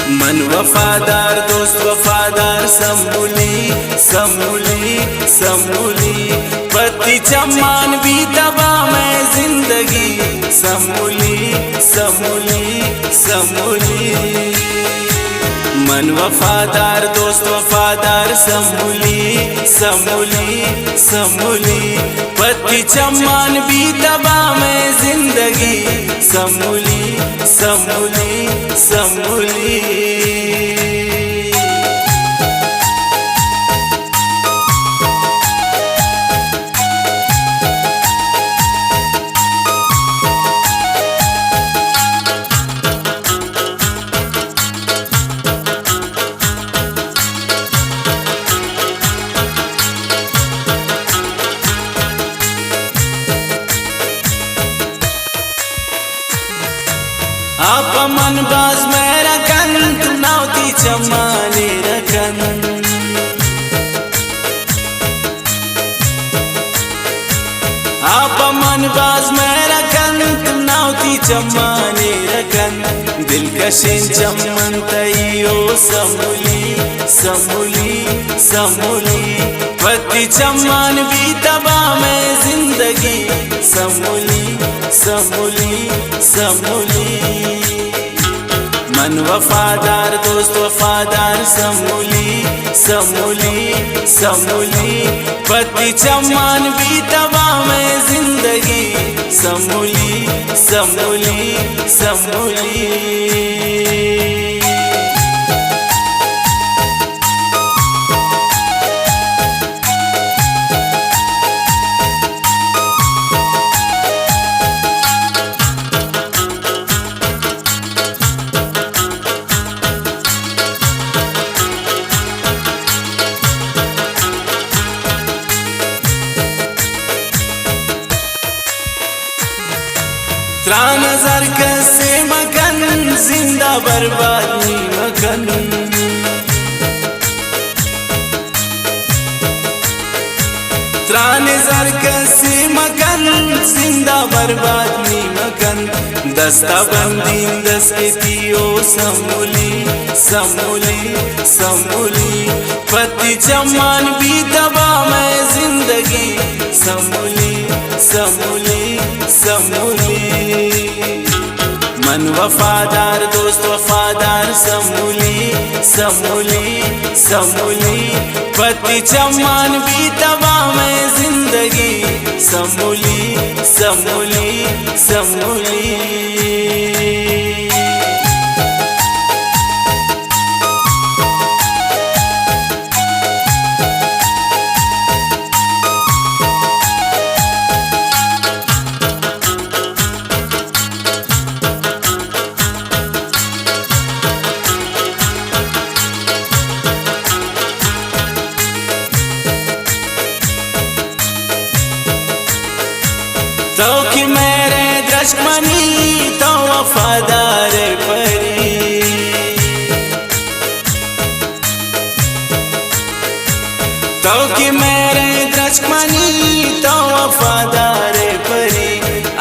मन वफादार दोस्त वफादार समूली समूली समूली पति चमान भी दबा मैं जिंदगी समूली समूली समूली। मन वफादार दोस्त वफादार समूली समूली समूली पति चमान भी दबा मैं जिंदगी समूली समूली समूली। आप मन बाज मेरा कन नावती चमाने रकन आप मन बाज मेरा कन नावती चमाने रकन दिलकशिन चमन तैयो समूली समूली समूली पति चमान भी तबा मैं जिंदगी समूली समूली समूली। मन वफादार दोस्त वफादार समूली समूली समूली पति चमान भी तबा मैं जिंदगी समूली समूली समूली। त्रान नजर कैसे मगन जिंदा बर्बाद नी मगन त्रान नजर कैसे मगन जिंदा बर्बाद नी मगन दस्ता बंदी दस के दियो समूली समूली समूली पति चमान भी दबा मैं जिंदगी समूली समूली समूली। मन वफादार दोस्त वफादार समूली समूली समूली पति चमान भी तबा मैं जिंदगी समूली समूली समूली। तो कि मेरे दुश्मनी तो वफादार परी तो कि मेरे दुश्मनी तो वफादार परी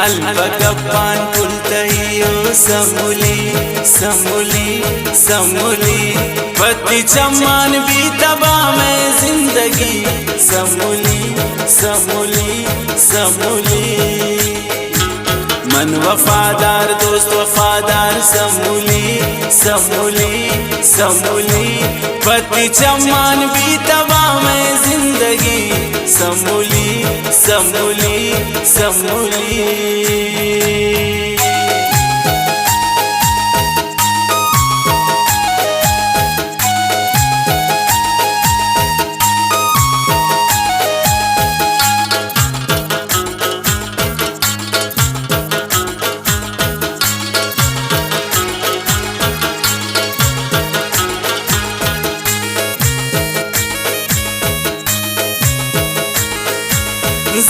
अलबकपान पुलतइयो समूली समूली समूली पति चमान भी तबा मैं जिंदगी समूली समूली समूली। मन वफादार दोस्त वफादार समूली समूली समूली पति चमान भी तबा मैं जिंदगी समूली समूली समूली।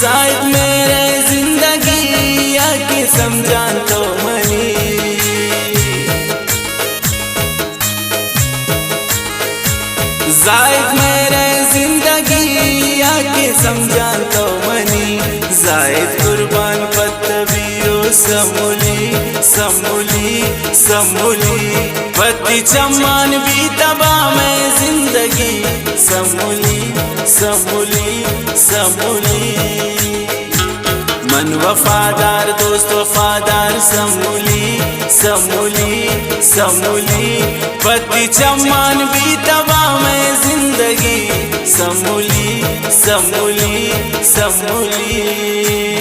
जायद मेरे जिंदगी आके समझान तो मनी जायद मेरे जिंदगी आके समझान तो मनी जायद कुर्बान पत्तबियो समूली समूली समूली पति चमान भी तबा में जिंदगी समूली समूली समूली मन वफादार दोस्त वफादार समूली समूली समूली पति चमान भी तबा में जिंदगी समूली समूली समूली